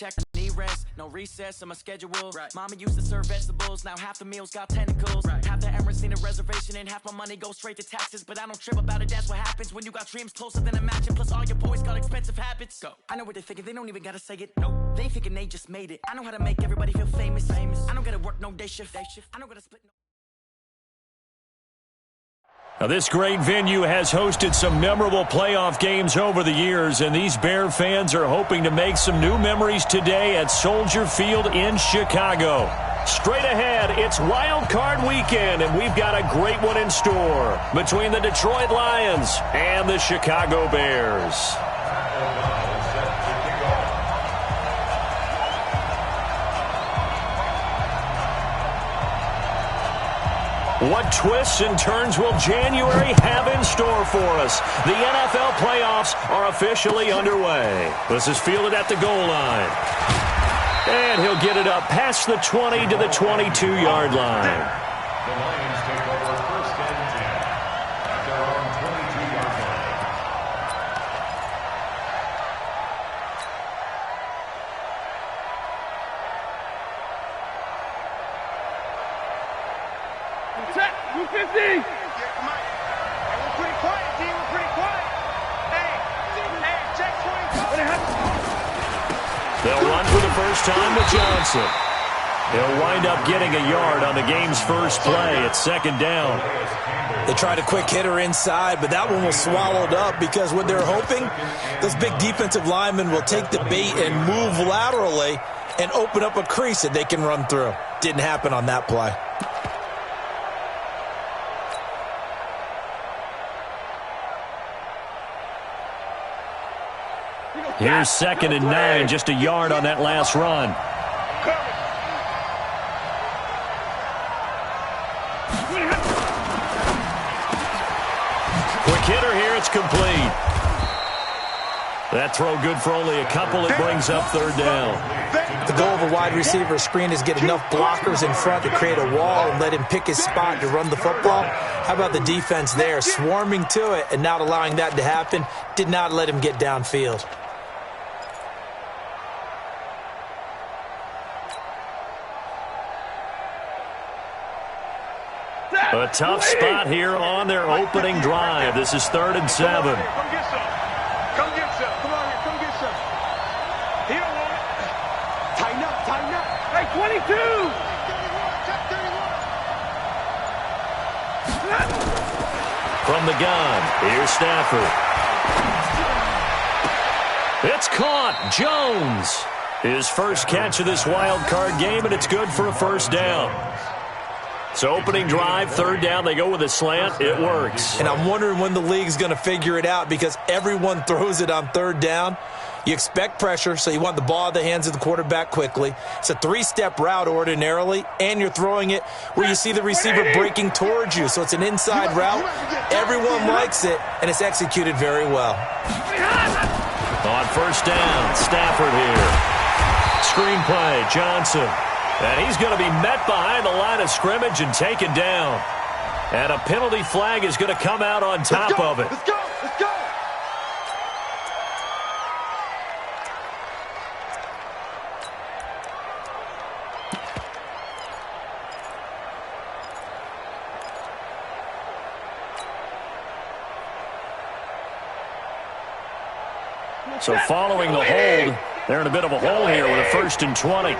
check, knee rest, no recess on my schedule. Right. Mama used to serve vegetables, now half the meals got tentacles. Right. Half the Emirates need a reservation and half my money goes straight to taxes. But I don't trip about it, that's what happens when you got dreams closer than a mansion. Plus all your boys got expensive habits. Go. I know what they're thinking, they don't even gotta say it. No, they thinking they just made it. I know how to make everybody feel famous. I don't gotta work no day shift. I don't gotta split no. Now, this great venue has hosted some memorable playoff games over the years, and these Bear fans are hoping to make some new memories today at Soldier Field in Chicago. Straight ahead, it's Wild Card Weekend, and we've got a great one in store between the Detroit Lions and the Chicago Bears. What twists and turns will January have in store for us? The NFL playoffs are officially underway. This is fielded at the goal line. And he'll get it up past the 20 to the 22-yard line. The Lions take over first and 10 at their own 22-yard line. Set, 250. Yeah, come on. Hey, we're pretty quiet, D. We're pretty quiet. Hey, check 24. They'll run for the first time with Johnson. He'll wind up getting a yard on the game's first play. It's second down. They tried a quick hitter inside, but that one was swallowed up because what they're hoping, those big defensive linemen will take the bait and move laterally and open up a crease that they can run through. Didn't happen on that play. Here's second and 9, just a yard on that last run. Quick hitter here, it's complete. That throw good for only a couple. It brings up third down. The goal of a wide receiver screen is get enough blockers in front to create a wall and let him pick his spot to run the football. How about the defense there, swarming to it and not allowing that to happen? Did not let him get downfield. A tough spot here on their opening drive. This is 3rd and 7. Come get some. Come get some. Come on here. Come get some. He don't want it. Tighten up. Tighten up. Hey, 22. Check 31. From the gun, here's Stafford. It's caught. Jones. His first catch of this wild card game, and it's good for a first down. So opening drive, 3rd down, they go with a slant. It works. And I'm wondering when the league's going to figure it out because everyone throws it on 3rd down. You expect pressure, so you want the ball in the hands of the quarterback quickly. It's a 3-step route ordinarily, and you're throwing it where you see the receiver breaking towards you. So it's an inside route. Everyone likes it, and it's executed very well. On first down, Stafford here. Screenplay, Johnson. And he's going to be met behind the line of scrimmage and taken down. And a penalty flag is going to come out on top of it. Let's go. Let's go. So following the hold, they're in a bit of a hole here with a 1st and 20.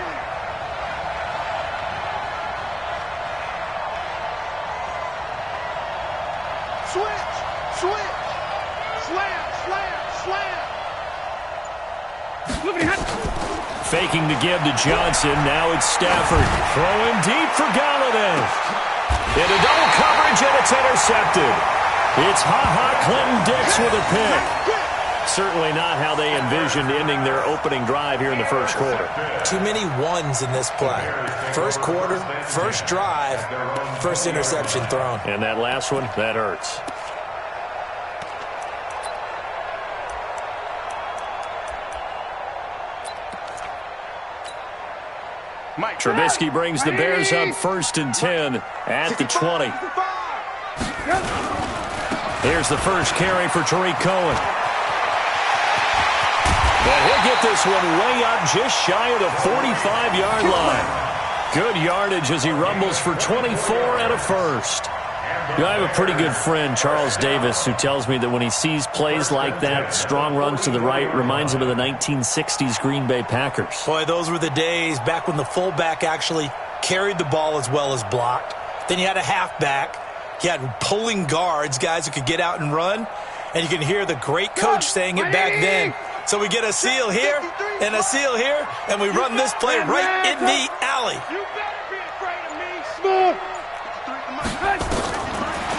Faking the give to Johnson. Now it's Stafford. Throwing deep for Galladay. Into double coverage, and it's intercepted. It's Clinton-Dix with a pick. Certainly not how they envisioned ending their opening drive here in the first quarter. Too many ones in this play. First quarter, first drive, first interception thrown. And that last one, that hurts. Trubisky brings the Bears up 1st and 10 at the 20. Here's the first carry for Tariq Cohen. And he'll get this one way up just shy of the 45-yard line. Good yardage as he rumbles for 24 and a first. You know, I have a pretty good friend, Charles Davis, who tells me that when he sees plays like that, strong runs to the right, reminds him of the 1960s Green Bay Packers. Boy, those were the days back when the fullback actually carried the ball as well as blocked. Then you had a halfback. You had pulling guards, guys who could get out and run. And you can hear the great coach saying it back then. So we get a seal here and a seal here, and we run this play right in the alley. You better be afraid of me, Smooth.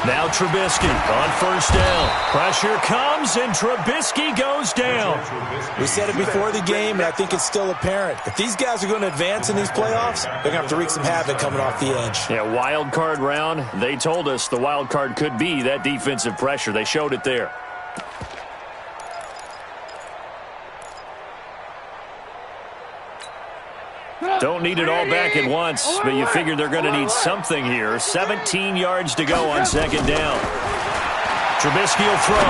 Now Trubisky on first down. Pressure comes, and Trubisky goes down. We said it before the game, and I think it's still apparent. If these guys are going to advance in these playoffs, they're going to have to wreak some havoc coming off the edge. Yeah, wild card round. They told us the wild card could be that defensive pressure. They showed it there. Don't need it all back at once, but you figure they're going to need something here. 17 yards to go on second down. Trubisky will throw.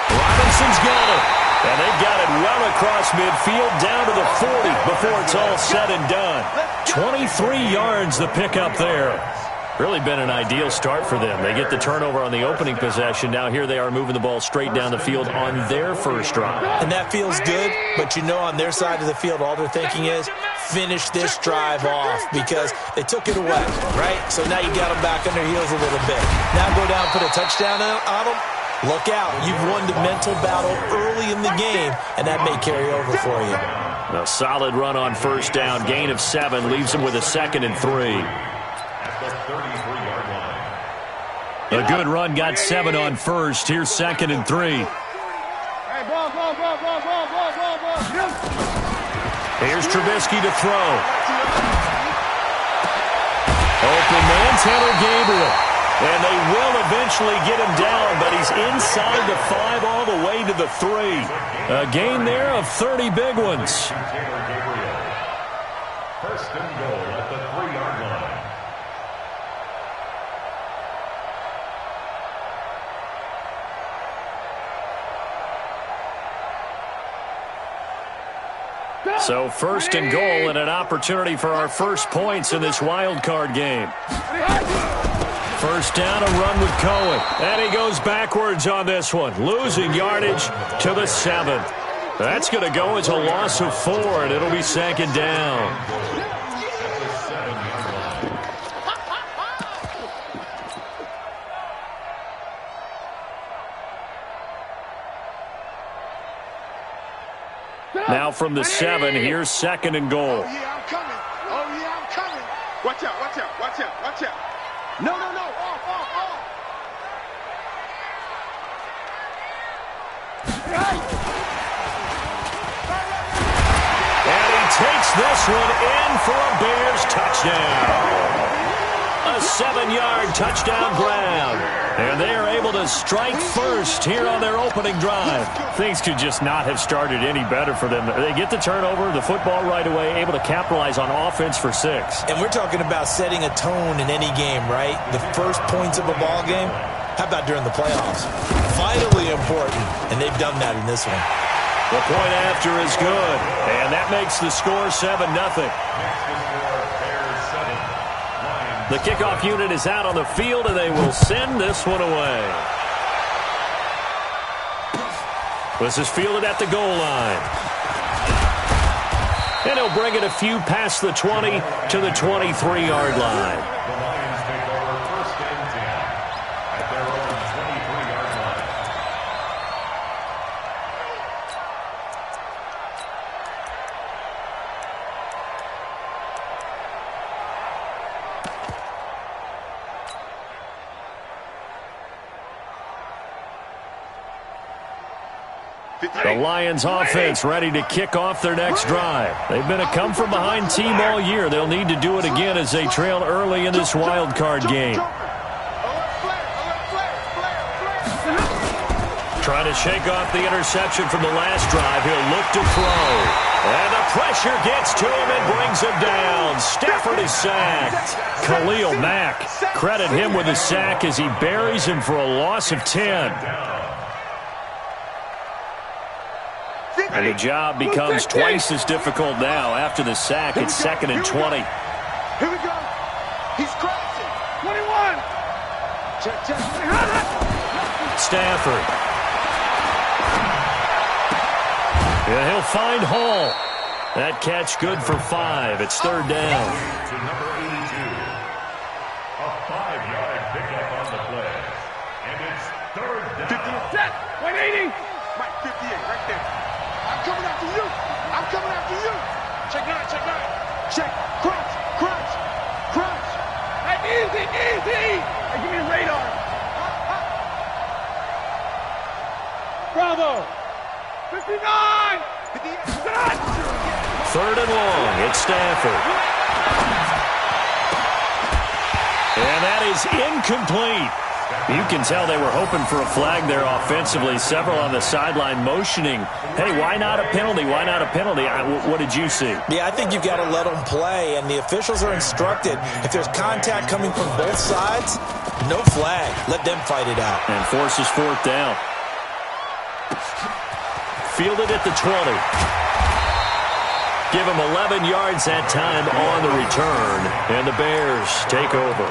Robinson's got it. And they've got it well across midfield down to the 40 before it's all said and done. 23 yards the pickup there. Really been an ideal start for them. They get the turnover on the opening possession. Now here they are moving the ball straight down the field on their first drive. And that feels good, but you know on their side of the field all they're thinking is finish this drive off because they took it away, right? So now you got them back on their heels a little bit. Now go down, put a touchdown on them. Look out. You've won the mental battle early in the game, and that may carry over for you. A solid run on first down. Gain of 7 leaves them with a 2nd and 3. A good run got 7 on first. Here's 2nd and 3. Hey, ball. Here's Trubisky to throw. Open man, Taylor Gabriel. And they will eventually get him down, but he's inside the 5 all the way to the 3. A gain there of 30 big ones. First and goal at the 3-yard line. So first and goal and an opportunity for our first points in this wild card game. First down, a run with Cohen. And he goes backwards on this one, losing yardage to the 7. That's going to go as a loss of 4, and it'll be 2nd down. Now from the 7, here's 2nd and goal. Oh, yeah, I'm coming. Watch out. No. Off. And he takes this one in for a Bears touchdown. A 7-yard touchdown grab. And they are able to strike first here on their opening drive. Things could just not have started any better for them. They get the turnover, the football right away, able to capitalize on offense for 6. And we're talking about setting a tone in any game, right? The first points of a ball game. How about during the playoffs? Vitally important, and they've done that in this one. The point after is good, and that makes the score 7-0. The kickoff unit is out on the field, and they will send this one away. This is fielded at the goal line. And he'll bring it a few past the 20 to the 23-yard line. The Lions take over first and 10 at their own 23-yard line. The Lions offense ready to kick off their next drive. They've been a come-from-behind team all year. They'll need to do it again as they trail early in this wild card game. Trying to shake off the interception from the last drive. He'll look to throw. And the pressure gets to him and brings him down. Stafford is sacked. Khalil Mack, credit him with a sack as he buries him for a loss of 10. And the job becomes twice as difficult now. After the sack, it's 2nd and 20. Here we go. He's crossing. 21. Check, check. Stafford. And he'll find Hall. That catch good for 5. It's 3rd down. To number 82. A 5-yard pickup on the play. And it's 3rd down. Set. 180. Right, 58, right there. I'm coming after you. I'm coming after you. Check 9, check 9. Check. Crunch, crunch, crunch. Hey, easy, easy. Hey, give me the radar. Bravo. 59. 58. 3rd and long. It's Stafford. And that is incomplete. You can tell they were hoping for a flag there offensively. Several on the sideline motioning, hey, why not a penalty? Why not a penalty? What did you see? Yeah, I think you've got to let them play, and the officials are instructed. If there's contact coming from both sides, no flag. Let them fight it out. And forces 4th down. Fielded at the 20. Give him 11 yards that time on the return, and the Bears take over.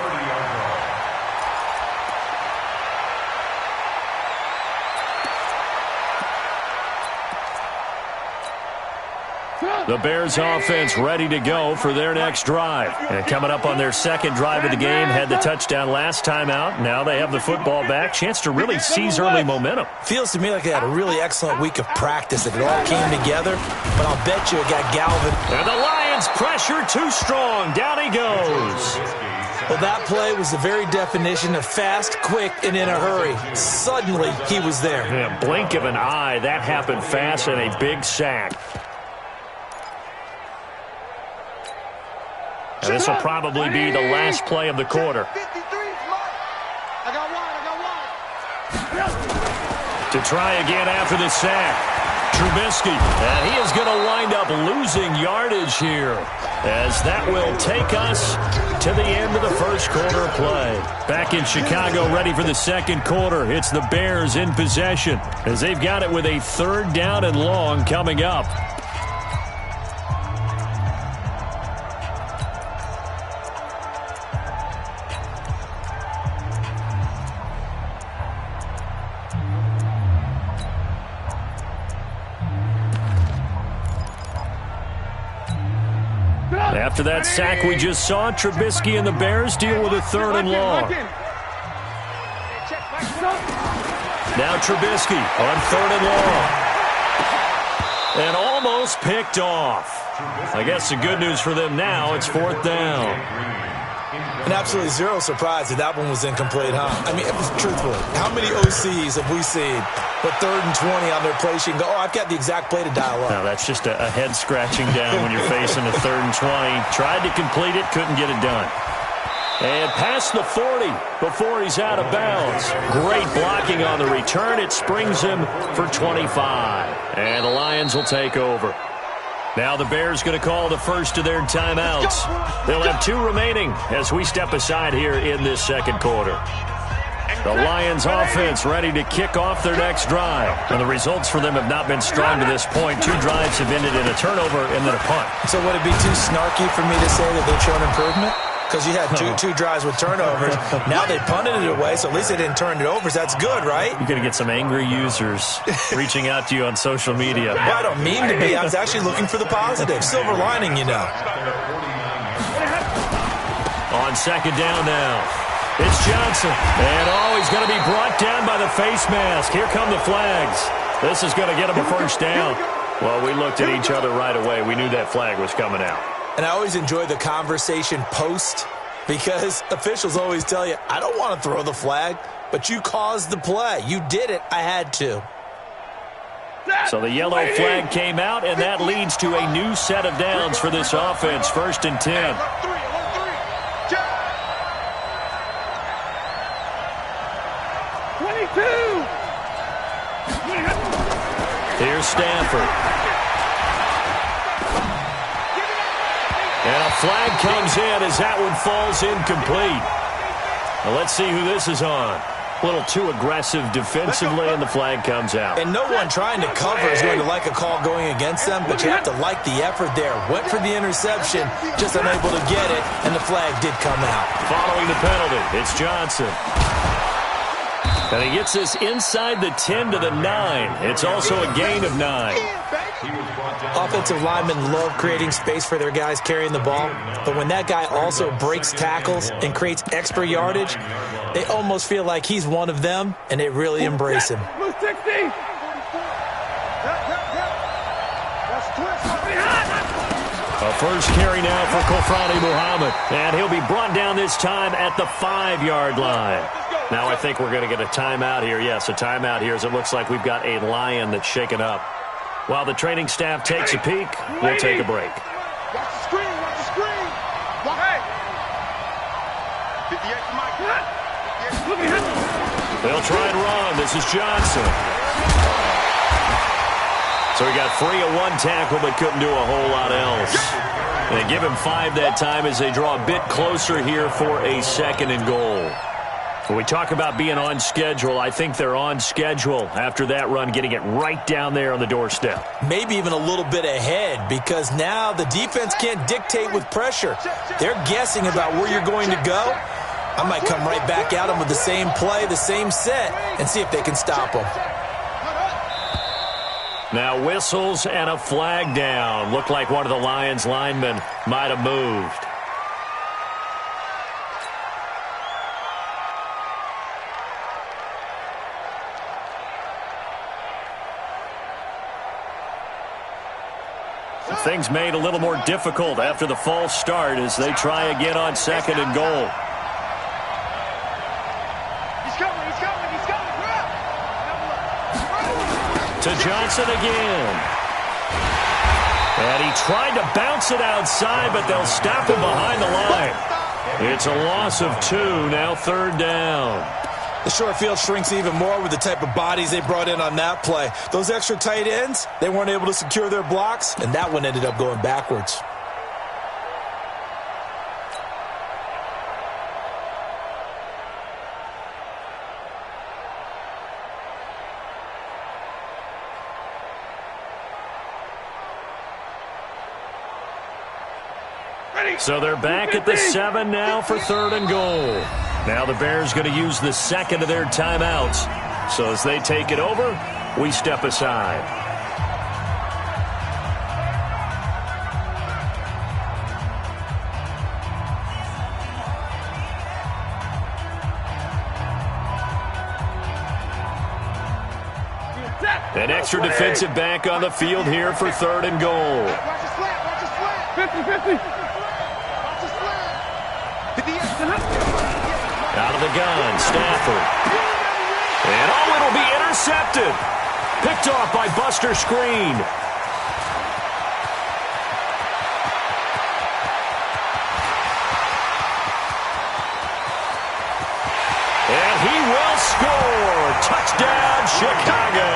The Bears offense ready to go for their next drive. And coming up on their 2nd drive of the game, had the touchdown last time out. Now they have the football back. Chance to really seize early momentum. Feels to me like they had a really excellent week of practice, that it all came together. But I'll bet you it got galvanized. And the Lions pressure too strong. Down he goes. Well, that play was the very definition of fast, quick, and in a hurry. Suddenly, he was there. Yeah, blink of an eye. That happened fast, and a big sack. And this will probably be the last play of the quarter. 53 is mine. I got one. To try again after the sack. Trubisky. And he is going to wind up losing yardage here, as that will take us to the end of the first quarter of play. Back in Chicago, ready for the 2nd quarter. It's the Bears in possession, as they've got it with a 3rd down and long coming up. After that sack we just saw, Trubisky and the Bears deal with a 3rd and long. Now Trubisky on 3rd and long. And almost picked off. I guess the good news for them now, it's 4th down. And absolutely zero surprise that that one was incomplete, huh? I mean, truthfully, how many OCs have we seen with 3rd and 20 on their play sheet and go, oh, I've got the exact play to dial up? No, that's just a head scratching down when you're facing a 3rd and 20. Tried to complete it, couldn't get it done. And past the 40 before he's out of bounds. Great blocking on the return. It springs him for 25. And the Lions will take over. Now the Bears going to call the first of their timeouts. They'll have 2 remaining as we step aside here in this 2nd quarter. The Lions offense ready to kick off their next drive. And the results for them have not been strong to this point. 2 drives have ended in a turnover and then a punt. So would it be too snarky for me to say that they've shown improvement? Because you had two drives with turnovers. Now they punted it away, so at least they didn't turn it over. So that's good, right? You're going to get some angry users reaching out to you on social media. Well, I don't mean to be. I was actually looking for the positive. Silver lining, you know. On 2nd down now. It's Johnson. And he's going to be brought down by the face mask. Here come the flags. This is going to get him a 1st down. Well, we looked at each other right away. We knew that flag was coming out. And I always enjoy the conversation post, because officials always tell you, I don't want to throw the flag, but you caused the play. You did it. I had to. So the yellow flag came out, and that leads to a new set of downs for this offense. 1st and 10. Here's Stafford. And a flag comes in as that one falls incomplete. Well, let's see who this is on. A little too aggressive defensively, and the flag comes out. And no one trying to cover is going to like a call going against them, but you have to like the effort there. Went for the interception, just unable to get it, and the flag did come out. Following the penalty, it's Johnson. And he gets this inside the 10 to the 9. It's also a gain of 9. Offensive linemen love creating space for their guys carrying the ball, but when that guy also breaks tackles and creates extra yardage, they almost feel like he's one of them, and they really embrace him. A first carry now for Kofrani Muhammad, and he'll be brought down this time at the 5-yard line. Now I think we're going to get a timeout here. Yes, a timeout here as it looks like we've got a Lion that's shaken up. While the training staff takes a peek, we'll take a break. Watch the screen, watch the screen. Hey. 58 to Mike. They'll try and run. This is Johnson. So he got free of one tackle but couldn't do a whole lot else. And they give him 5 that time as they draw a bit closer here for a 2nd and goal. When we talk about being on schedule, I think they're on schedule after that run, getting it right down there on the doorstep. Maybe even a little bit ahead, because now the defense can't dictate with pressure. They're guessing about where you're going to go. I might come right back at them with the same play, the same set, and see if they can stop them. Now whistles and a flag down. Looked like one of the Lions linemen might have moved. Things made a little more difficult after the false start as they try again on 2nd and goal. He's coming. To Johnson again. And he tried to bounce it outside, but they'll stop him behind the line. It's a loss of 2, now 3rd down. The short field shrinks even more with the type of bodies they brought in on that play. Those extra tight ends, they weren't able to secure their blocks, and that one ended up going backwards. So they're back at the 7 now for 3rd and goal. Now the Bears going to use the 2nd of their timeouts. So as they take it over, we step aside. An extra defensive back on the field here for 3rd and goal. Watch the slant, watch the slant. 50-50. Watch the slant. Out of the gun, Stafford. And it'll be intercepted. Picked off by Buster Screen. And he will score. Touchdown, Chicago.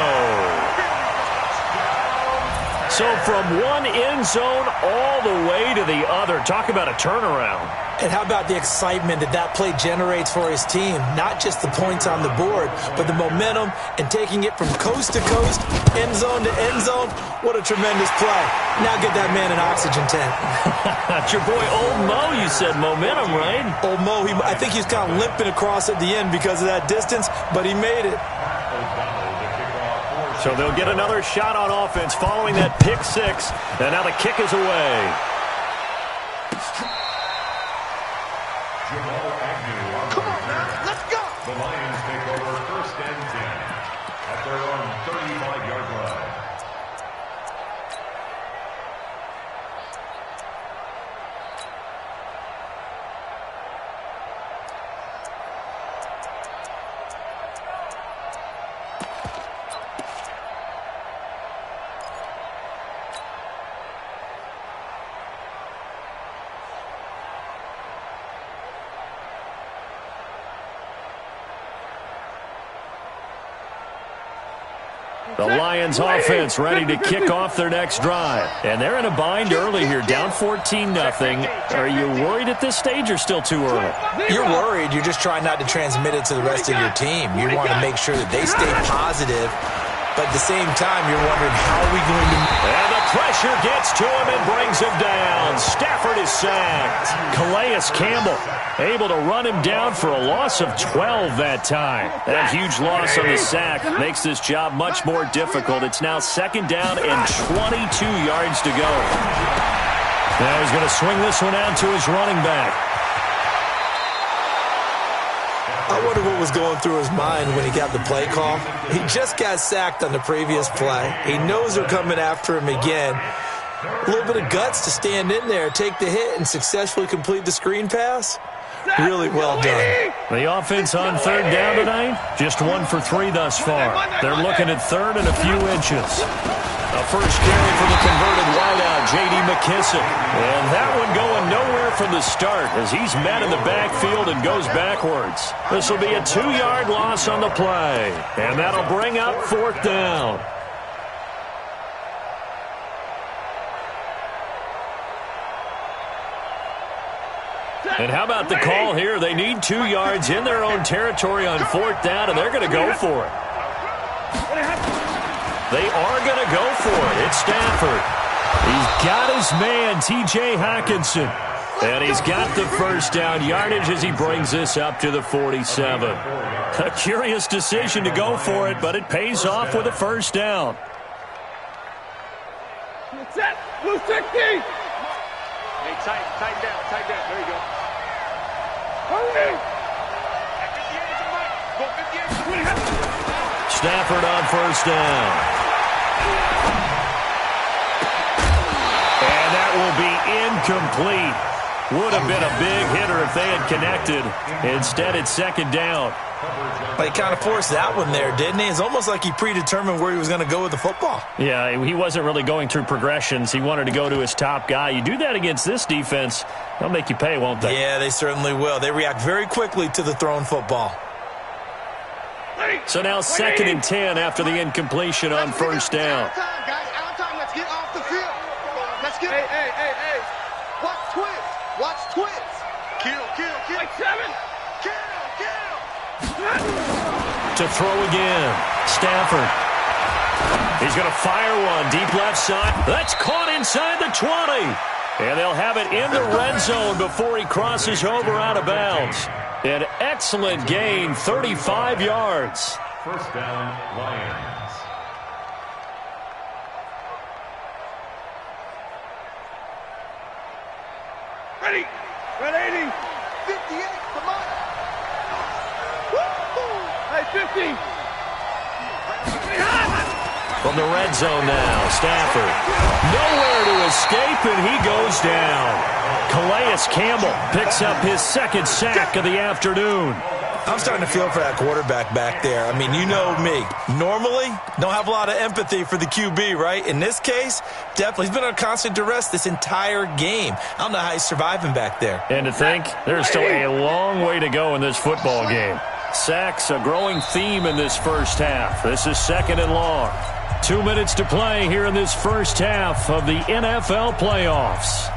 So from one end zone all the way to the other. Talk about a turnaround. And how about the excitement that play generates for his team? Not just the points on the board, but the momentum and taking it from coast to coast, end zone to end zone. What a tremendous play. Now get that man an oxygen tank. That's your boy Old Mo, you said momentum, right? Old Mo, I think he's kind of limping across at the end because of that distance, but he made it. So they'll get another shot on offense following that pick 6, and now the kick is away. Come on, man. Let's go. The Lions take over 1st and 10 at their own 35-yard line. The Lions offense ready to kick off their next drive. And they're in a bind early here, down 14-0. Are you worried at this stage or still too early? You're worried. You're just trying not to transmit it to the rest of your team. You want to make sure that they stay positive. But at the same time, you're wondering, how are we going to... And the pressure gets to him and brings him down. Stafford is sacked. Calais Campbell able to run him down for a loss of 12 that time. That huge loss on the sack makes this job much more difficult. It's now 2nd down and 22 yards to go. Now he's going to swing this one out to his running back. I wonder what was going through his mind when he got the play call. He just got sacked on the previous play. He knows they're coming after him again. A little bit of guts to stand in there, take the hit, and successfully complete the screen pass. Really well done. The offense on 3rd down tonight, just 1 for 3 thus far. They're looking at 3rd and a few inches. A first carry for the converted wideout, J.D. McKissick. And that one going nowhere from the start as he's met in the backfield and goes backwards. This will be a 2-yard loss on the play. And that'll bring up 4th down. And how about the call here? They need 2 yards in their own territory on 4th down, and they're going to go for it. They are going to go for it. It's Stafford. He's got his man, T.J. Hawkinson. And he's got the first down yardage as he brings this up to the 47. A curious decision to go for it, but it pays off with a first down. Set. Blue 60. Hey, tight down. There you go. Hurry. Stafford on first down. And that will be incomplete. Would have been a big hitter if they had connected. Instead, it's 2nd down. But he kind of forced that one there, didn't he? It's almost like he predetermined where he was going to go with the football. Yeah, he wasn't really going through progressions. He wanted to go to his top guy. You do that against this defense, they'll make you pay, won't they? Yeah, they certainly will. They react very quickly to the thrown football. So now 2nd and 10 after the incompletion on first down. Out of time, guys. Out of time. Let's get off the field. Let's get... Hey. Watch twist. Watch twist. Kill. Like 7. Kill. To throw again. Stafford. He's going to fire one deep left side. That's caught inside the 20. And they'll have it in the red zone before he crosses over out of bounds. An excellent gain, 35 yards. First down, Lions. Ready. Red 80. 58. Come on. Hey, 50. From the red zone now, Stafford. Nowhere to escape, and he goes down. Calais Campbell picks up his 2nd sack of the afternoon. I'm starting to feel for that quarterback back there. I mean, you know me. Normally, don't have a lot of empathy for the QB, right? In this case, definitely. He's been on constant duress this entire game. I don't know how he's surviving back there. And to think, there's still a long way to go in this football game. Sacks, a growing theme in this first half. This is 2nd and long. 2 minutes to play here in this first half of the NFL playoffs.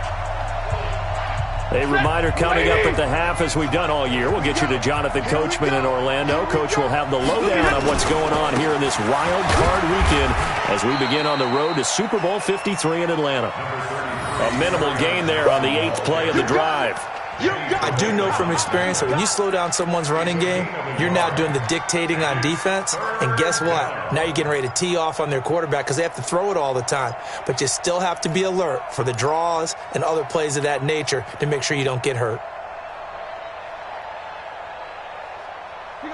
A reminder coming up at the half, as we've done all year. We'll get you to Jonathan Coachman in Orlando. Coach will have the lowdown on what's going on here in this wild card weekend as we begin on the road to Super Bowl 53 in Atlanta. A minimal gain there on the 8th play of the drive. I do know from experience that when you slow down someone's running game, you're now doing the dictating on defense. And guess what? Now you're getting ready to tee off on their quarterback because they have to throw it all the time. But you still have to be alert for the draws and other plays of that nature to make sure you don't get hurt.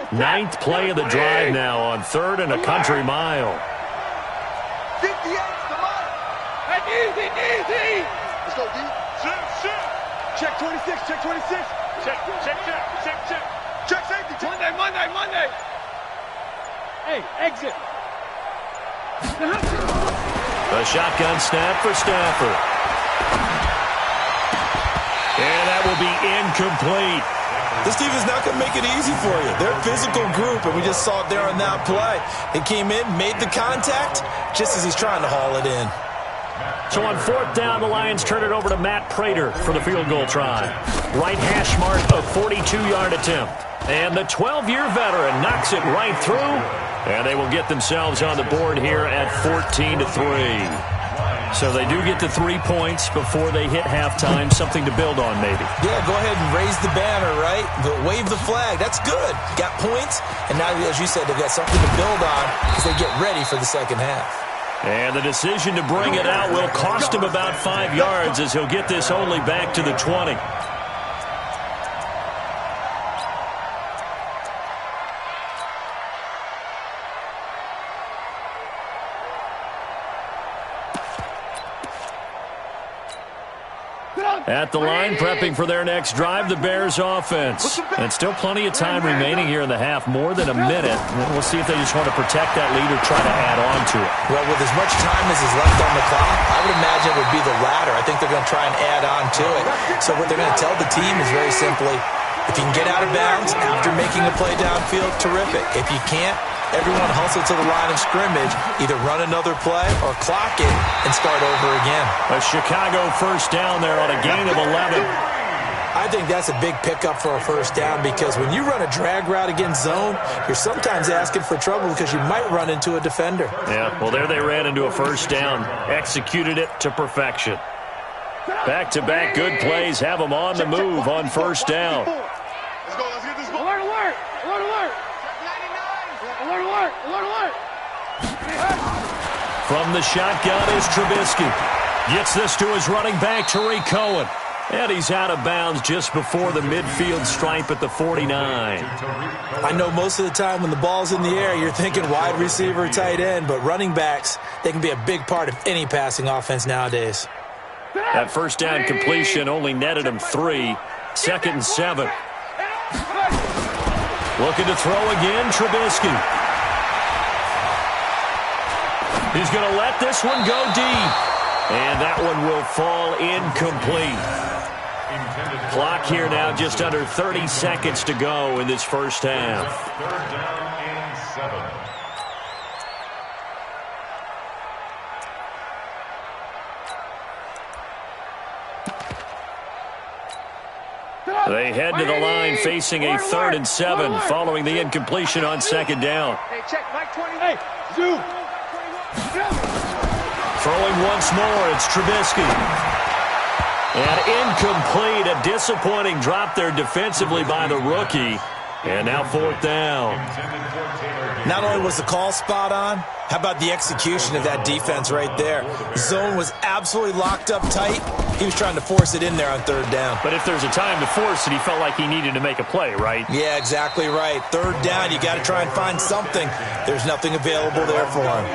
9th play of the drive now on 3rd and a country mile. 58. Come on. Hey, easy. Let's go, D. Shit. Check 26. Check 26. Check. Check safety. Monday. Hey, exit. A shotgun snap for Stafford. And that will be incomplete. This team is not going to make it easy for you. They're a physical group, and we just saw it there on that play. They came in, made the contact, just as he's trying to haul it in. So on 4th down, the Lions turn it over to Matt Prater for the field goal try. Right hash mark, a 42-yard attempt. And the 12-year veteran knocks it right through, and they will get themselves on the board here at 14-3. So they do get the 3 points before they hit halftime, something to build on maybe. Yeah, go ahead and raise the banner, right? But wave the flag. That's good. Got points, and now, as you said, they've got something to build on as they get ready for the second half. And the decision to bring it out will cost him about 5 yards as he'll get this only back to the 20. At the line, prepping for their next drive, the Bears offense. And still plenty of time remaining here in the half, more than a minute. And we'll see if they just want to protect that lead or try to add on to it. Well, with as much time as is left on the clock, I would imagine it would be the latter. I think they're going to try and add on to it. So what they're going to tell the team is very simply, if you can get out of bounds after making a play downfield, terrific. If you can't, everyone hustle to the line of scrimmage, either run another play or clock it and start over again. A Chicago first down there on a gain of 11. I think that's a big pickup for a first down because when you run a drag route against zone, you're sometimes asking for trouble because you might run into a defender. Yeah, well, there they ran into a first down, executed it to perfection. Back-to-back good plays have them on the move on first down. Let's go. Let's get this ball. Alert, alert! Alert, alert! 99. Alert, alert! Alert, alert! From the shotgun is Trubisky. Gets this to his running back, Tariq Cohen. And he's out of bounds just before the midfield stripe at the 49. I know most of the time when the ball's in the air, you're thinking wide receiver, tight end, but running backs, they can be a big part of any passing offense nowadays. That first down completion only netted him 3. 2nd and 7. Looking to throw again, Trubisky. He's going to let this one go deep. And that one will fall incomplete. Clock here now, just under 30 seconds to go in this first half. 3rd down and 7. They head to the line facing a 3rd and 7 following the incompletion on 2nd down. Hey, check. Mike 20. Hey, zoom! Throwing once more, it's Trubisky. And incomplete, a disappointing drop there defensively by the rookie. And now 4th down. Not only was the call spot on, how about the execution of that defense right there? Zone was absolutely locked up tight. He was trying to force it in there on 3rd down. But if there's a time to force it, he felt like he needed to make a play, right? Yeah, exactly right. 3rd down, you got to try and find something. There's nothing available there for him.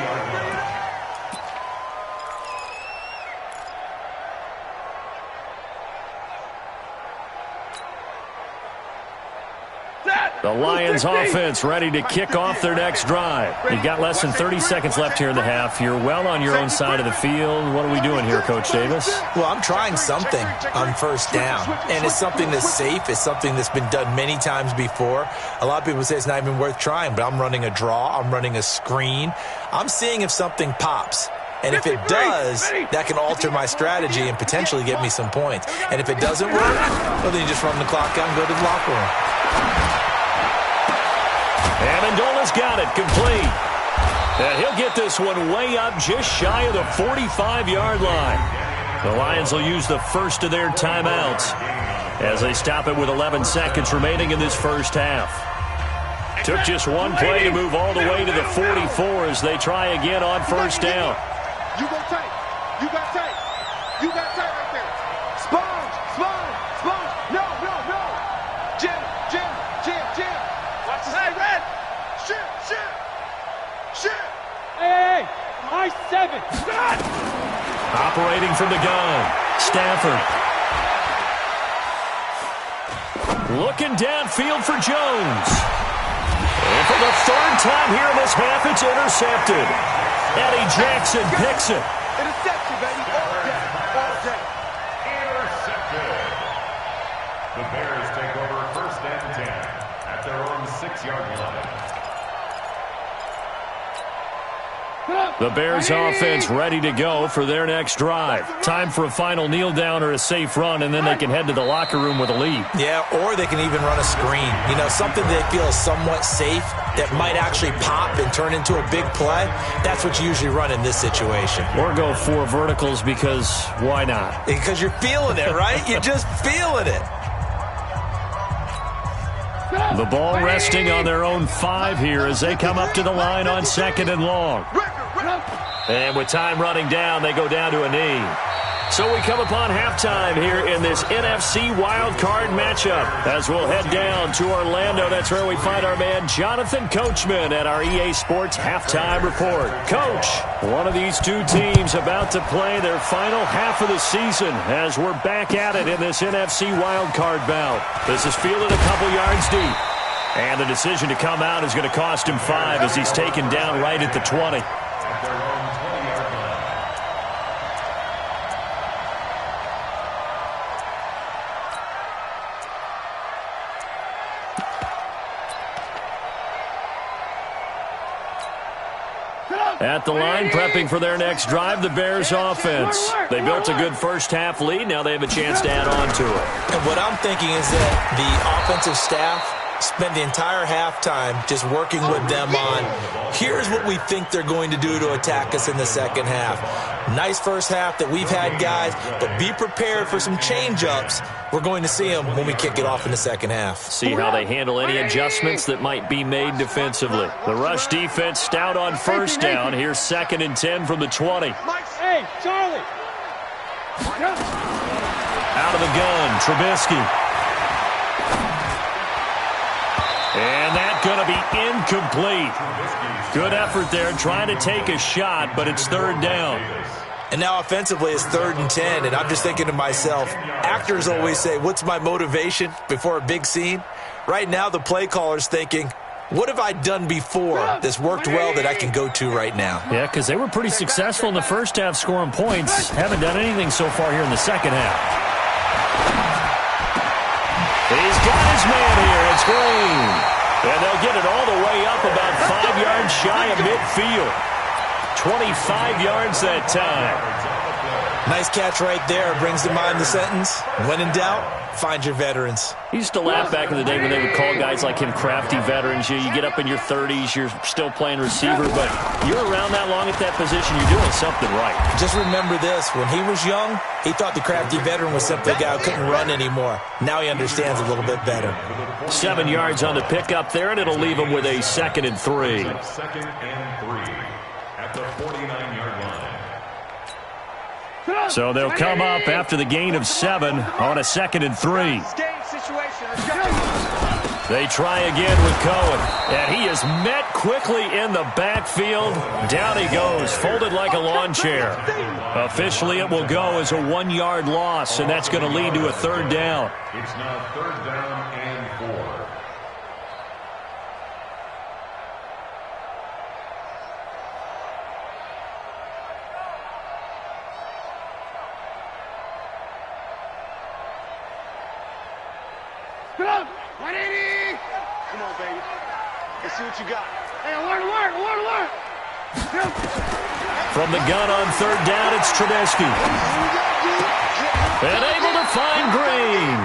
The Lions offense ready to kick off their next drive. You've got less than 30 seconds left here in the half. You're well on your own side of the field. What are we doing here, Coach Davis? Well, I'm trying something on 1st down, and it's something that's safe. It's something that's been done many times before. A lot of people say it's not even worth trying, but I'm running a draw. I'm running a screen. I'm seeing if something pops. And if it does, that can alter my strategy and potentially get me some points. And if it doesn't work, well, then you just run the clock out and go to the locker room. Amendola's got it, complete. And he'll get this one way up just shy of the 45-yard line. The Lions will use the first of their timeouts as they stop it with 11 seconds remaining in this first half. Took just one play to move all the way to the 44 as they try again on 1st down. You go tight. You got tight. You got tight right there. Sponge. No. Jim. Watch this. Hey, Red. Shit. Hey, my 7. Stop! Operating from the gun, Stafford. Looking downfield for Jones. And for the 3rd time here in this half, it's intercepted. Eddie Jackson picks it. Interception, baby. All day. Intercepted. The Bears take over 1st and 10 at their own 6-yard line. The Bears offense ready to go for their next drive. Time for a final kneel down or a safe run, and then they can head to the locker room with a lead. Yeah, or they can even run a screen. You know, something they feel is somewhat safe that might actually pop and turn into a big play. That's what you usually run in this situation. Or go 4 verticals because why not? Because you're feeling it, right? You're just feeling it. The ball resting on their own 5 here as they come up to the line on 2nd and long. And with time running down, they go down to a knee. So we come upon halftime here in this NFC wildcard matchup as we'll head down to Orlando. That's where we find our man Jonathan Coachman at our EA Sports Halftime Report. Coach, one of these two teams about to play their final half of the season as we're back at it in this NFC wildcard bout. This is fielded a couple yards deep. And the decision to come out is going to cost him 5 as he's taken down right at the 20. At the line, prepping for their next drive, the Bears offense. They built a good first-half lead. Now they have a chance to add on to it. And what I'm thinking is that the offensive staff spend the entire halftime just working with them on, here's what we think they're going to do to attack us in the second half. Nice first half that we've had, guys, but be prepared for some change-ups. We're going to see them when we kick it off in the second half. See how they handle any adjustments that might be made defensively. The rush defense stout on first down. Here's 2nd and 10 from the 20. Hey, Charlie. Out of the gun, Trubisky. And that's going to be incomplete. Good effort there trying to take a shot, but it's 3rd down. And now offensively it's 3rd and 10, and I'm just thinking to myself, actors always say, what's my motivation before a big scene? Right now the play caller's thinking, what have I done before that's worked well that I can go to right now? Yeah, because they were pretty successful in the first half scoring points. Haven't done anything so far here in the second half. He's got his man here. It's Green. And they'll get it all the way up about 5 yards shy of midfield. 25 yards that time. Nice catch right there. Brings to mind the sentence, when in doubt, find your veterans. He used to laugh back in the day when they would call guys like him crafty veterans. You get up in your 30s, you're still playing receiver, but you're around that long at that position, you're doing something right. Just remember this, when he was young, he thought the crafty veteran was simply a guy who couldn't run anymore. Now he understands a little bit better. 7 yards on the pickup there, and it'll leave him with a 2nd and 3. 2nd and 3 at the 49-yard line. So they'll come up after the gain of 7 on a 2nd and 3. They try again with Cohen, and he is met quickly in the backfield. Down he goes, folded like a lawn chair. Officially, it will go as a 1-yard loss, and that's going to lead to a 3rd down. It's now 3rd down and 4. Come on, baby. Let's see what you got. Hey, alert. From the gun on 3rd down, it's Trubisky. And able to find Green.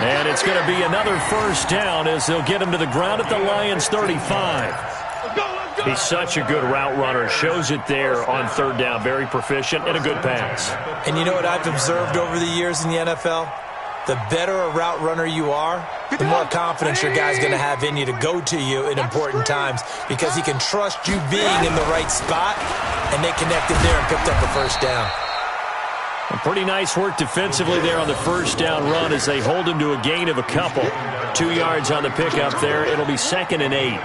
And it's going to be another 1st down as they'll get him to the ground at the Lions' 35. He's such a good route runner. Shows it there on 3rd down. Very proficient and a good pass. And you know what I've observed over the years in the NFL? The better a route runner you are, the more confidence your guy's going to have in you to go to you in important times because he can trust you being in the right spot, and they connected there and picked up the 1st down. Pretty nice work defensively there on the 1st down run as they hold him to a gain of a couple. 2 yards on the pickup there. It'll be 2nd and 8.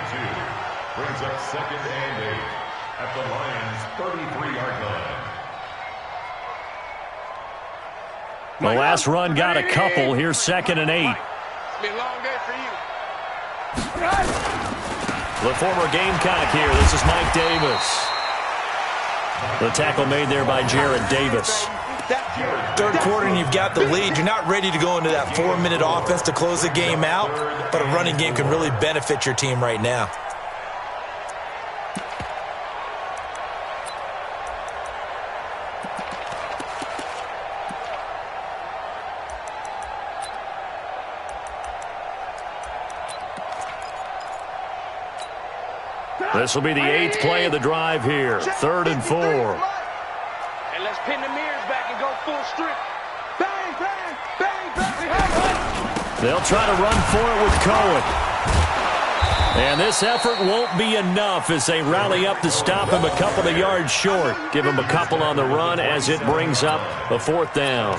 Brings up 2nd and 8 at the Lions' 33-yard line. The last run got a couple. Here's 2nd and 8. It's been a long day for you. The former Gamecock here. This is Mike Davis. The tackle made there by Jared Davis. Third quarter and you've got the lead. You're not ready to go into that 4-minute offense to close the game out, but a running game can really benefit your team right now. This will be the 8th play of the drive here. 3rd and 4. And let's pin the mirrors back and go full strip. Bang, bang, bang, bang. They'll try to run for it with Cohen. And this effort won't be enough as they rally up to stop him a couple of yards short. Give him a couple on the run as it brings up a 4th down.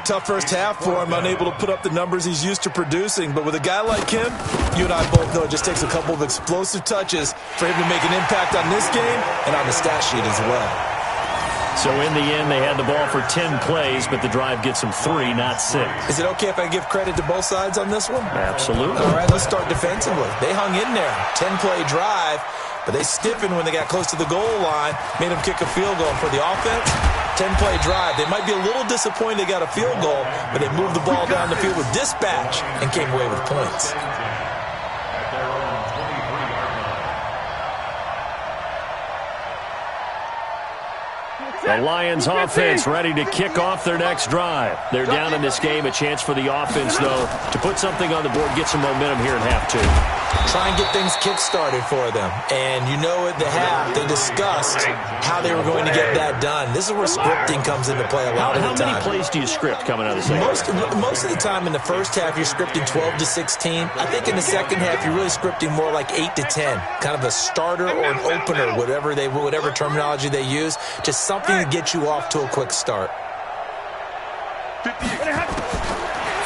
Tough first half for him, unable to put up the numbers he's used to producing. But with a guy like him, you and I both know it just takes a couple of explosive touches for him to make an impact on this game and on the stat sheet as well. So in the end, they had the ball for 10 plays, but the drive gets them 3, not 6. Is it okay if I give credit to both sides on this one? Absolutely. All right, let's start defensively. They hung in there. 10-play drive, but they stiffened when they got close to the goal line, made them kick a field goal. For the offense, 10-play drive. They might be a little disappointed they got a field goal, but they moved the ball down the field with dispatch and came away with points. The Lions offense ready to kick off their next drive. They're down in this game. A chance for the offense, though, to put something on the board, get some momentum here in half 2. Try and get things kick-started for them. And you know at the half, they discussed how they were going to get that done. This is where scripting comes into play a lot of the time. How many plays do you script coming out of the second? Most of the time in the first half, you're scripting 12 to 16. I think in the second half, you're really scripting more like 8 to 10. Kind of a starter or an opener, whatever terminology they use. Just something to get you off to a quick start.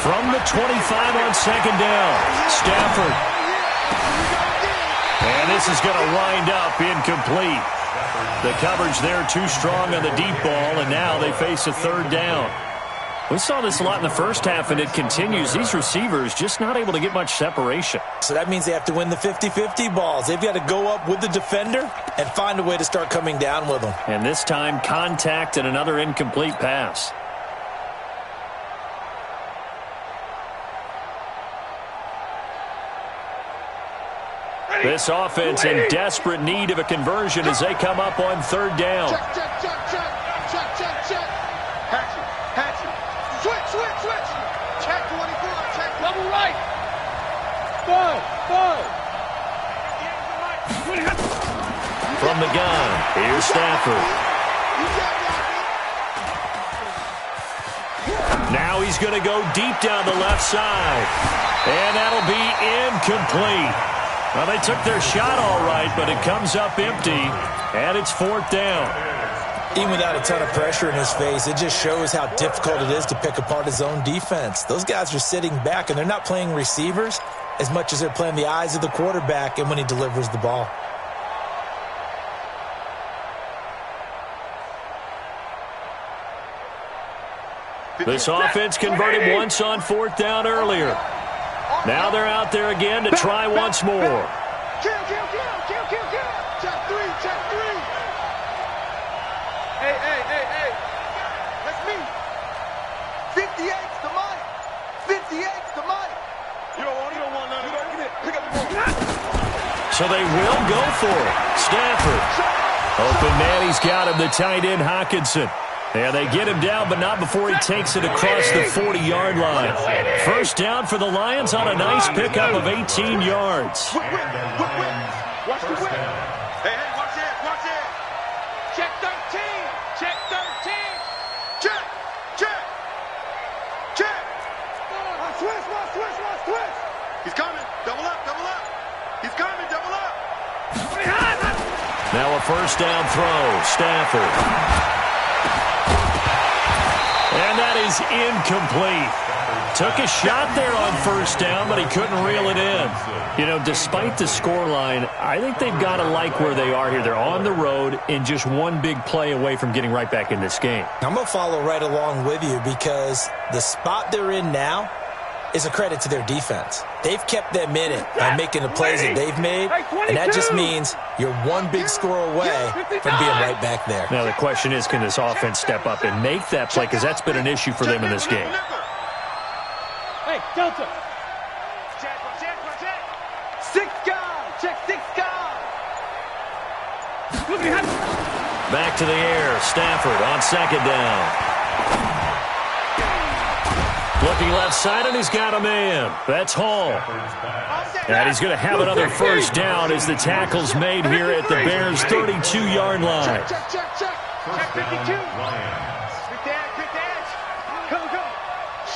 From the 25 on 2nd down, Stafford. And this is going to wind up incomplete. The coverage there too strong on the deep ball, and now they face a 3rd down. We saw this a lot in the first half, and it continues. These receivers just not able to get much separation. So that means they have to win the 50-50 balls. They've got to go up with the defender and find a way to start coming down with them. And this time, contact and another incomplete pass. This offense in desperate need of a conversion as they come up on 3rd down. Check, check, check, check, check, check, check. Hatchet. Switch. Check 24, check double right. Ball. From the gun, here's Stafford. Now he's going to go deep down the left side. And that'll be incomplete. Well, they took their shot all right, but it comes up empty, and it's 4th down. Even without a ton of pressure in his face, it just shows how difficult it is to pick apart his own defense. Those guys are sitting back, and they're not playing receivers as much as they're playing the eyes of the quarterback and when he delivers the ball. This offense converted once on 4th down earlier. Now they're out there again to try once more. Kill. Check 3. Hey. That's me. 58's the money. 58's the money. You don't want none of that. Get it. Pick up the ball. So they will go for it. Stafford. Open man, he's got him, the tight end Hockenson. And they get him down, but not before he takes it across the 40-yard line. 1st down for the Lions on a nice pickup of 18 yards. Watch the whip. Hey, watch it. Check 13. Check. Switch. He's coming. Double up. He's coming. Double up. Now a 1st down throw. Stafford. And that is incomplete. Took a shot there on 1st down, but he couldn't reel it in. You know, despite the scoreline, I think they've got to like where they are here. They're on the road and just one big play away from getting right back in this game. I'm going to follow right along with you because the spot they're in now, is a credit to their defense. They've kept them in it by making the plays that they've made, and that just means you're one big score away from being right back there. Now the question is, can this offense step up and make that play? Because that's been an issue for them in this game. Hey, Delta. Six guard. Check six guard. Back to the air. Stafford on second down. Looking left side, and he's got a man. That's Hall. And he's going to have another first down as the tackle's made here at the Bears' 32-yard line. Check. Check 52. Quick dash. Come.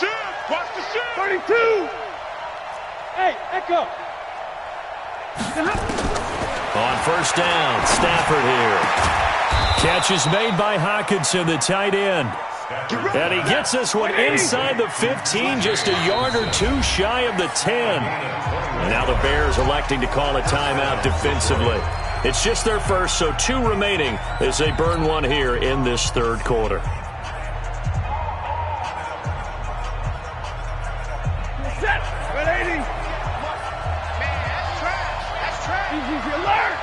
Shoot. Watch the shoot. 32. Hey, Echo. On first down, Stafford here. Catch is made by Hockenson, the tight end. And he gets this one inside the 15, just a yard or two shy of the 10. And now the Bears electing to call a timeout defensively. It's just their first, so 2 remaining as they burn one here in this third quarter. Set. 180. Man, that's trash. Easy, alert.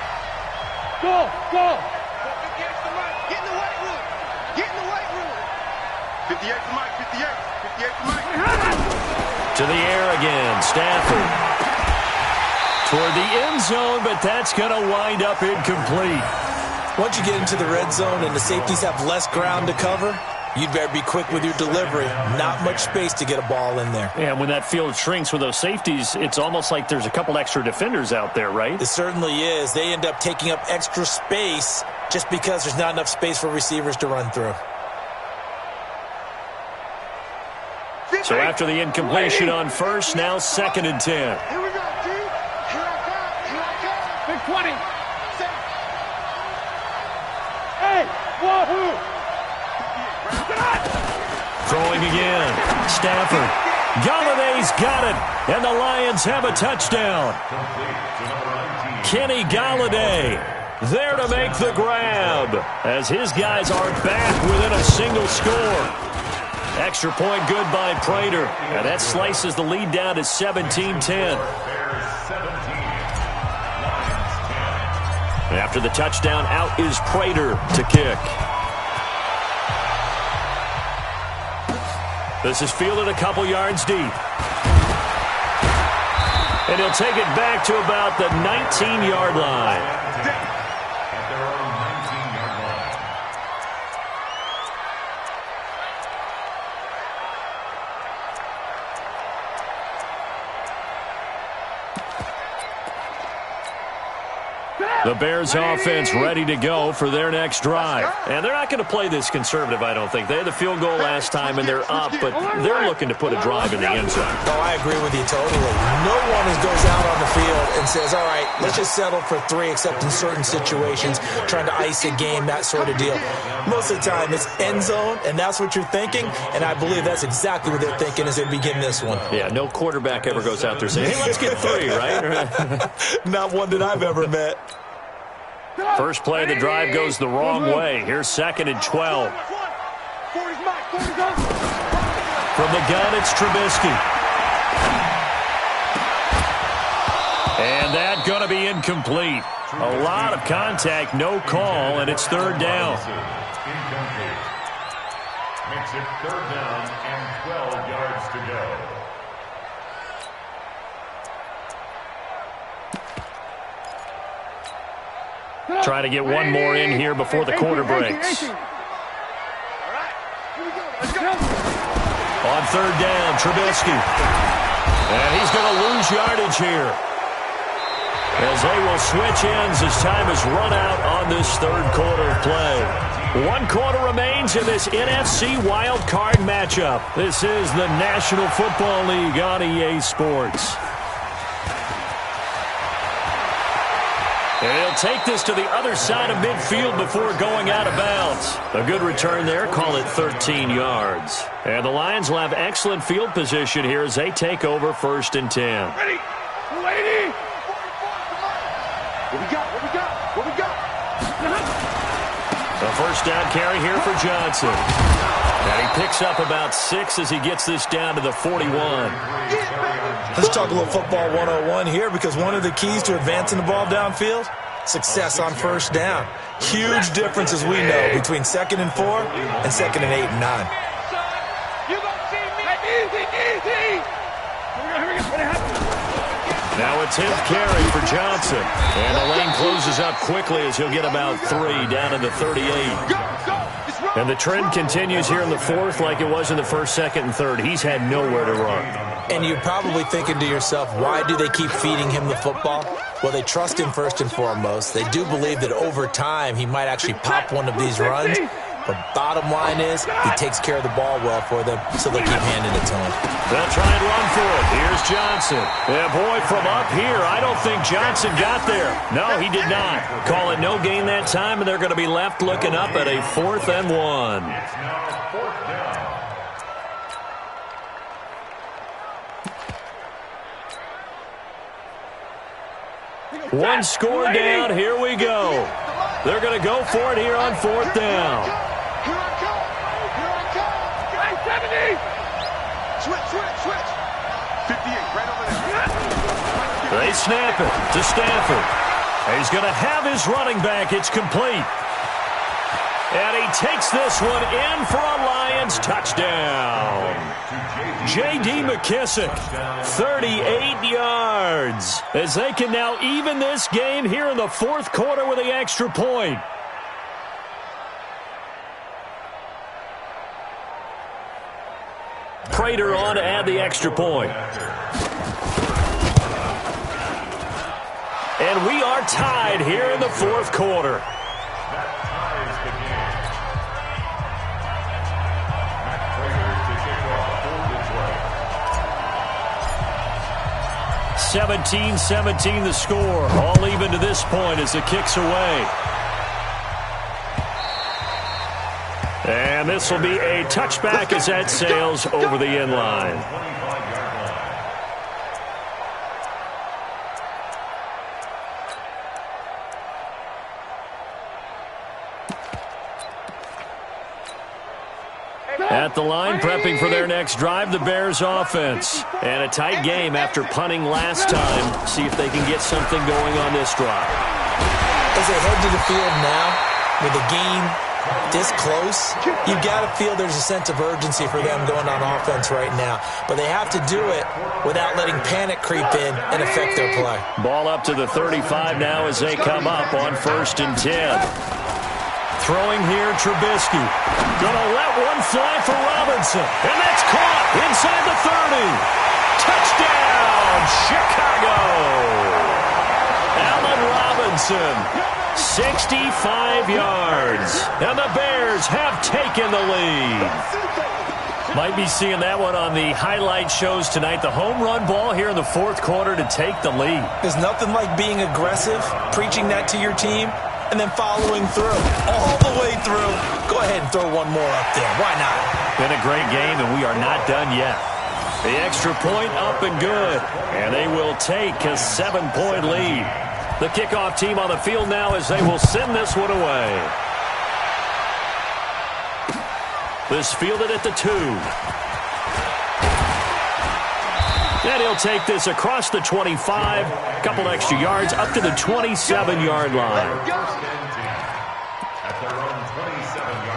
Go. Get in the weight room. 58 to Mike. 58 to Mike. To the air again, Stafford. Toward the end zone, but that's going to wind up incomplete. Once you get into the red zone and the safeties have less ground to cover, you'd better be quick with your delivery. Not much space to get a ball in there. And when that field shrinks with those safeties, it's almost like there's a couple extra defenders out there, right? It certainly is. They end up taking up extra space just because there's not enough space for receivers to run through. So after the incompletion on first, now 2nd and 10. Here we go, G. Here I come. Big 20. Hey, wahoo. Throwing again. Stafford. Galladay's got it. And the Lions have a touchdown. Kenny Galladay there to make the grab as his guys are back within a single score. Extra point good by Prater. And that slices the lead down to 17-10. After the touchdown, out is Prater to kick. This is fielded a couple yards deep. And he'll take it back to about the 19-yard line. The Bears offense ready to go for their next drive. And they're not going to play this conservative, I don't think. They had the field goal last time, and they're up, but they're looking to put a drive in the end zone. Oh, I agree with you totally. No one goes out on the field and says, all right, let's just settle for 3, except in certain situations, trying to ice a game, that sort of deal. Most of the time, it's end zone, and that's what you're thinking, and I believe that's exactly what they're thinking as they begin this one. Yeah, no quarterback ever goes out there saying, hey, let's get 3, right? Not one that I've ever met. First play of the drive goes the wrong way. Here's 2nd and 12. From the gun, it's Trubisky. And that's going to be incomplete. A lot of contact, no call, and it's 3rd down. Incomplete. Makes it 3rd down and 12 yards to go. Trying to get one more in here before the quarter breaks. On 3rd down, Trubisky. And he's going to lose yardage here, as they will switch ends as time is run out on this 3rd quarter of play. 1 quarter remains in this NFC wild card matchup. This is the National Football League on EA Sports. And he'll take this to the other side of midfield before going out of bounds. A good return there, call it 13 yards. And the Lions will have excellent field position here as they take over 1st and 10. Ready. 280. What we got? A first down carry here for Johnson. And he picks up about 6 as he gets this down to the 41. Let's talk a little football 101 here, because one of the keys to advancing the ball downfield, success on first down. Huge difference, as we know, between 2nd and 4 and 2nd and 8 and 9. Now a 10th carry for Johnson. And the lane closes up quickly as he'll get about 3 down to the 38. And the trend continues here in the 4th like it was in the 1st, 2nd, and 3rd. He's had nowhere to run. And you're probably thinking to yourself, why do they keep feeding him the football? Well, they trust him first and foremost. They do believe that over time he might actually pop one of these runs. But bottom line is, he takes care of the ball well for them, so they'll keep handing it to him. They'll try and run for it. Here's Johnson. Yeah, boy, from up here, I don't think Johnson got there. No, he did not. Call it no gain that time, and they're going to be left looking up at a 4th and 1. It's now 4th down. One score down. Here we go. They're going to go for it here on 4th down. Here I come. Here I come. Hey, 70. Switch. 58, right over there. They snap it to Stafford. He's going to have his running back. It's complete. And he takes this one in for a Lions touchdown. J.D. McKissick, 38 yards, as they can now even this game here in the 4th quarter with the extra point. Prater on to add the extra point. And we are tied here in the 4th quarter. 17-17 the score. All even to this point as the kick's away. And this will be a touchback as that sails over the end line. At the line, prepping for their next drive, the Bears offense. And a tight game after punting last time. See if they can get something going on this drive. As they head to the field now, with the game this close, you've got to feel there's a sense of urgency for them going on offense right now. But they have to do it without letting panic creep in and affect their play. Ball up to the 35 now as they come up on 1st and 10. Throwing here, Trubisky. Gonna let one fly for Robinson. And that's caught inside the 30. Touchdown, Chicago. Allen Robinson, 65 yards. And the Bears have taken the lead. Might be seeing that one on the highlight shows tonight. The home run ball here in the 4th quarter to take the lead. There's nothing like being aggressive, preaching that to your team, and then following through, all the way through. Go ahead and throw one more up there. Why not? Been a great game, and we are not done yet. The extra point up and good, and they will take a 7-point lead. The kickoff team on the field now as they will send this one away. This fielded at the 2. And he'll take this across the 25, a couple extra yards, up to the 27-yard line. At their own 27-yard line.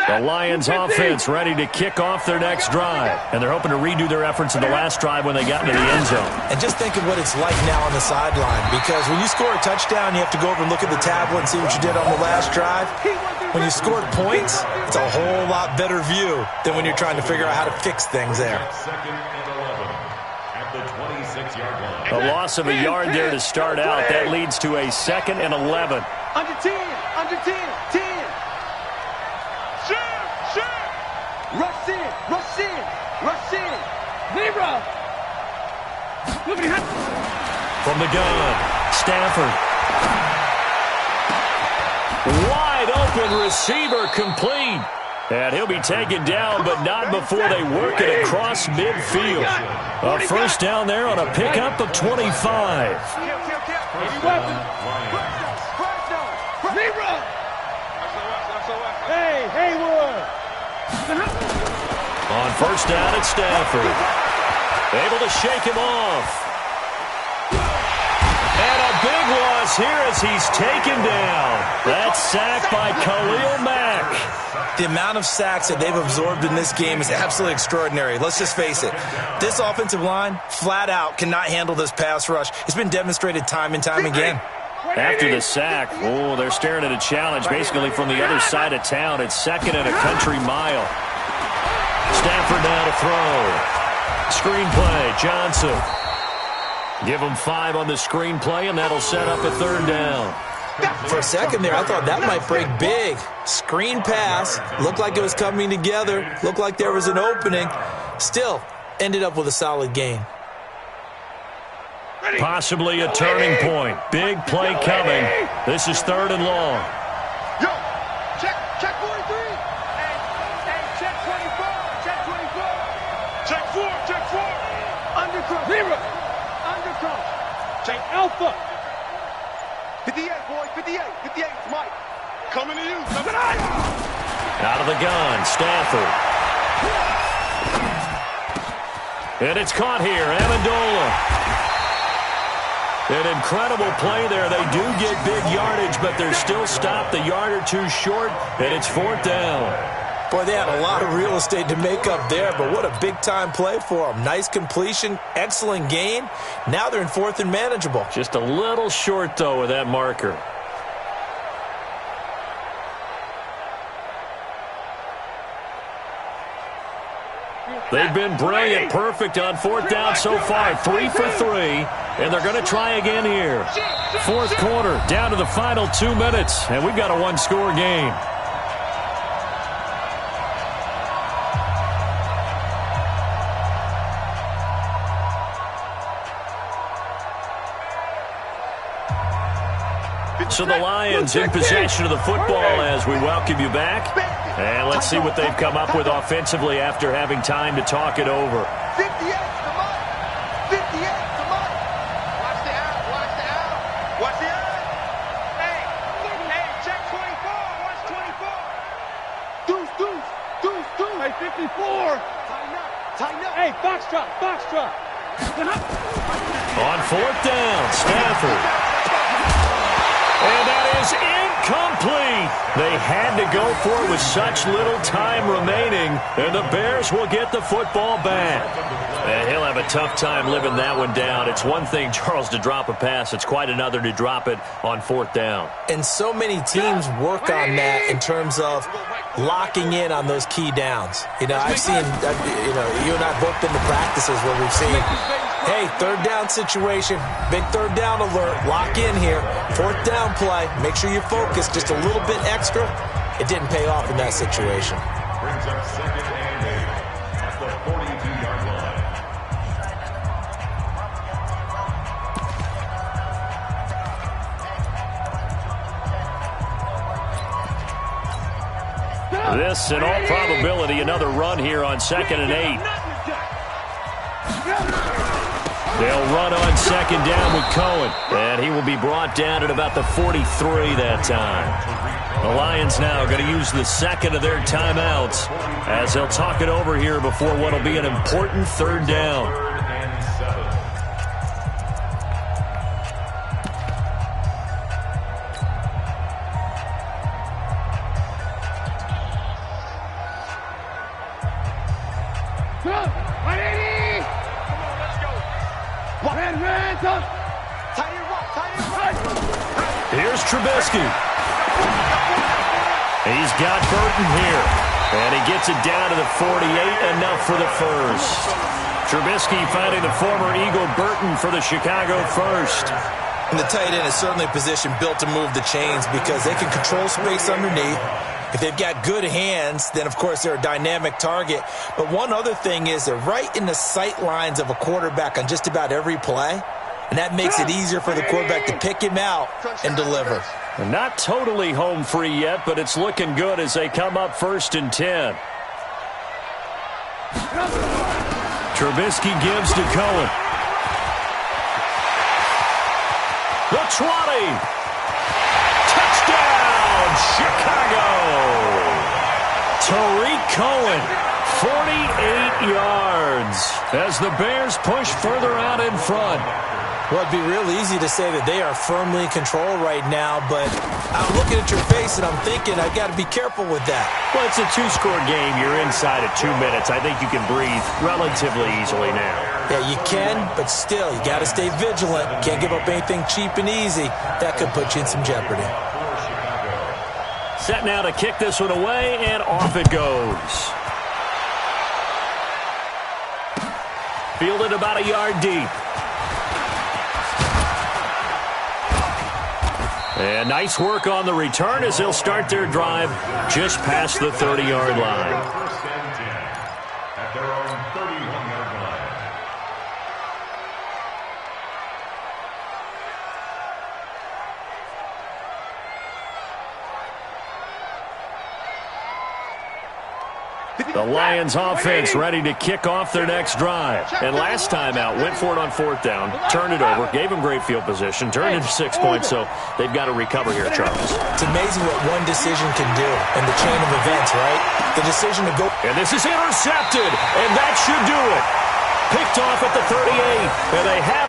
The Lions offense ready to kick off their next drive. And they're hoping to redo their efforts in the last drive when they got into the end zone. And just think of what it's like now on the sideline, because when you score a touchdown, you have to go over and look at the tablet and see what you did on the last drive. When you scored points, it's a whole lot better view than when you're trying to figure out how to fix things there. 2nd and 11 at the 26-yard line. A loss of a yard there to start out. That leads to a 2nd and 11. Under 10, 10. Rush in. Zebra. From the gun, Stafford. Wide open receiver complete. And he'll be taken down, but not before they work it across midfield. A first down there on a pickup of 25. Hey, Haywood. On first down, it's Stafford. Able to shake him off. And a big loss here as he's taken down. That's sacked by Khalil Mack. The amount of sacks that they've absorbed in this game is absolutely extraordinary. Let's just face it. This offensive line, flat out, cannot handle this pass rush. It's been demonstrated time and time again. After the sack, they're staring at a challenge basically from the other side of town. It's 2nd and a country mile. Stafford now to throw. Screenplay, Johnson. Give him 5 on the screenplay, and that'll set up a 3rd down. For a second there, I thought that might break big. Screen pass. Looked like it was coming together. Looked like there was an opening. Still, ended up with a solid gain. Possibly a turning point. Big play coming. This is 3rd and long. Yo, check 43. Hey, check 24. Check 24. Check 4. Undercross. 0. Undercross. Check Alpha. 58, boys. 58. 58. Mike. Coming to you. Out of the gun, Stafford. And it's caught here, Amendola. An incredible play there. They do get big yardage, but they're still stopped a yard or two short, and it's 4th down. Boy, they had a lot of real estate to make up there, but what a big-time play for them. Nice completion, excellent gain. Now they're in 4th and manageable. Just a little short, though, with that marker. They've been brilliant, perfect on 4th down so far. 3 for 3, and they're going to try again here. 4th quarter, down to the final 2 minutes, and we've got a 1-score game. So the Lions in possession of the football as we welcome you back. And let's see what they've come up with offensively after having time to talk it over. 58 to Mike. 58 to Mike. Watch the out. Watch the out. Watch the out. Hey, check 24. Watch 24. Deuce. Hey, 54. Tighten up. Hey, Foxtrot. On 4th down, Stafford. And that is incomplete. They had to go for it with such little time remaining, and the Bears will get the football back. And he'll have a tough time living that one down. It's one thing, Charles, to drop a pass. It's quite another to drop it on 4th down. And so many teams work on that in terms of locking in on those key downs. I've seen, you and I have both been to practices where we've seen, hey, 3rd down situation, big 3rd down alert, lock in here, 4th down play, make sure you focus just a little bit extra. It didn't pay off in that situation. Brings up 2nd and 8 at the 42-yard line. This, in all probability, another run here on 2nd and 8. They'll run on 2nd down with Cohen, and he will be brought down at about the 43 that time. The Lions now going to use the 2nd of their timeouts as they'll talk it over here before what will be an important 3rd down. 3rd and 7. Here's Trubisky. He's got Burton here. And he gets it down to the 48, enough for the first. Trubisky finding the former Eagle Burton for the Chicago first. And the tight end is certainly a position built to move the chains because they can control space underneath. If they've got good hands, then, of course, they're a dynamic target. But one other thing is they're right in the sight lines of a quarterback on just about every play. And that makes it easier for the quarterback to pick him out and deliver. Not totally home free yet, but it's looking good as they come up 1st and 10. Trubisky gives to Cohen. The 20. Touchdown, Chicago. Tariq Cohen, 48 yards as the Bears push further out in front. Well, it'd be real easy to say that they are firmly in control right now, but I'm looking at your face and I'm thinking I got to be careful with that. Well, it's a 2-score game. You're inside at 2 minutes. I think you can breathe relatively easily now. Yeah, you can, but still, you got to stay vigilant. Can't give up anything cheap and easy. That could put you in some jeopardy. Set now to kick this one away, and off it goes. Fielded about a yard deep. And nice work on the return as they'll start their drive just past the 30-yard line. First and 10 at their own 31-yard line. The Lions offense ready to kick off their next drive. And last time out, went for it on 4th down, turned it over, gave them great field position, turned into 6 points, so they've got to recover here, Charles. It's amazing what one decision can do in the chain of events, right? The decision to go. And this is intercepted, and that should do it. Picked off at the 38, and they have